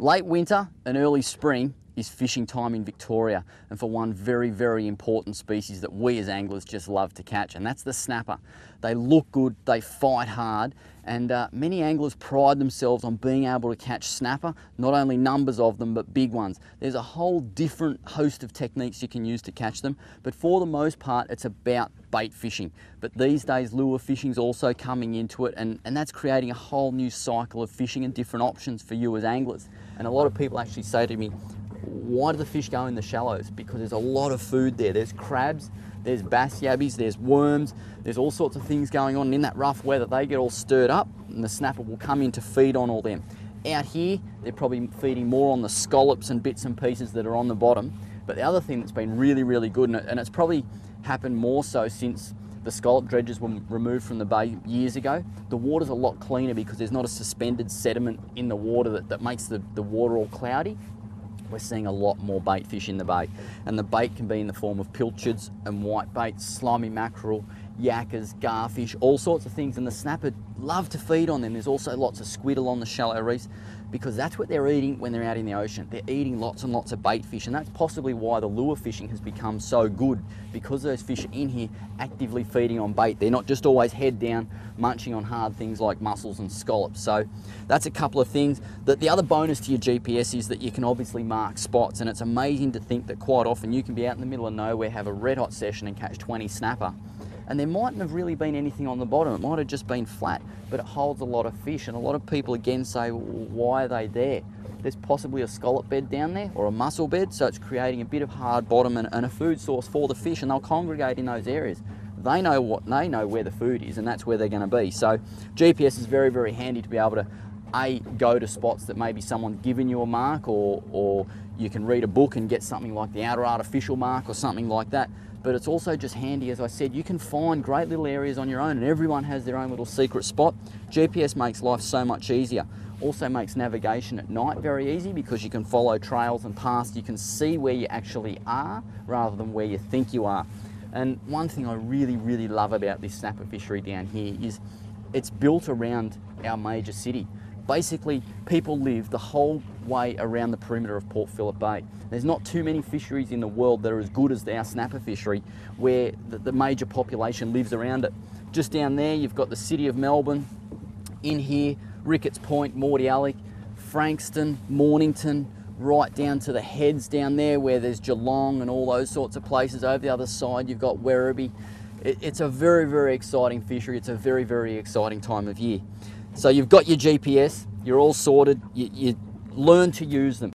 Late winter and early spring is fishing time in Victoria, and for one very, very important species that we as anglers just love to catch, and that's the snapper. They look good, they fight hard, and many anglers pride themselves on being able to catch snapper, not only numbers of them, but big ones. There's a whole different host of techniques you can use to catch them, but for the most part, it's about bait fishing. But these days, lure fishing is also coming into it, and that's creating a whole new cycle of fishing and different options for you as anglers. And a lot of people actually say to me, why do the fish go in the shallows? Because there's a lot of food there. There's crabs, there's bass yabbies, there's worms, there's all sorts of things going on. And in that rough weather, they get all stirred up and the snapper will come in to feed on all them. Out here, they're probably feeding more on the scallops and bits and pieces that are on the bottom. But the other thing that's been really, really good, and it's probably happened more so since the scallop dredges were removed from the bay years ago, the water's a lot cleaner because there's not a suspended sediment in the water that makes the water all cloudy. We're seeing a lot more bait fish in the bay, and the bait can be in the form of pilchards and whitebaits, slimy mackerel, yakkers, garfish, all sorts of things, and the snapper love to feed on them. There's also lots of squid along the shallow reefs because that's what they're eating when they're out in the ocean. They're eating lots and lots of bait fish, and that's possibly why the lure fishing has become so good, because those fish are in here actively feeding on bait. They're not just always head down munching on hard things like mussels and scallops. So that's a couple of things. The other bonus to your GPS is that you can obviously mark spots, and it's amazing to think that quite often you can be out in the middle of nowhere, have a red hot session and catch 20 snapper, and there mightn't have really been anything on the bottom. It might have just been flat, but it holds a lot of fish, and a lot of people again say, well, why are they there? There's possibly a scallop bed down there or a mussel bed, so it's creating a bit of hard bottom and a food source for the fish, and they'll congregate in those areas. They know where the food is, and that's where they're going to be. So GPS is very, very handy to be able to go to spots that maybe someone's given you a mark, or you can read a book and get something like the outer artificial mark or something like that. But it's also just handy, as I said, you can find great little areas on your own, and everyone has their own little secret spot. GPS makes life so much easier. Also makes navigation at night very easy because you can follow trails and paths. You can see where you actually are rather than where you think you are. And one thing I really, really love about this snapper fishery down here is it's built around our major city. Basically, people live the whole way around the perimeter of Port Phillip Bay. There's not too many fisheries in the world that are as good as our snapper fishery, where the major population lives around it. Just down there, you've got the city of Melbourne. In here, Ricketts Point, Mordialloc, Frankston, Mornington, right down to the heads down there where there's Geelong and all those sorts of places. Over the other side, you've got Werribee. It's a very, very exciting fishery. It's a very, very exciting time of year. So you've got your GPS, you're all sorted, you learn to use them.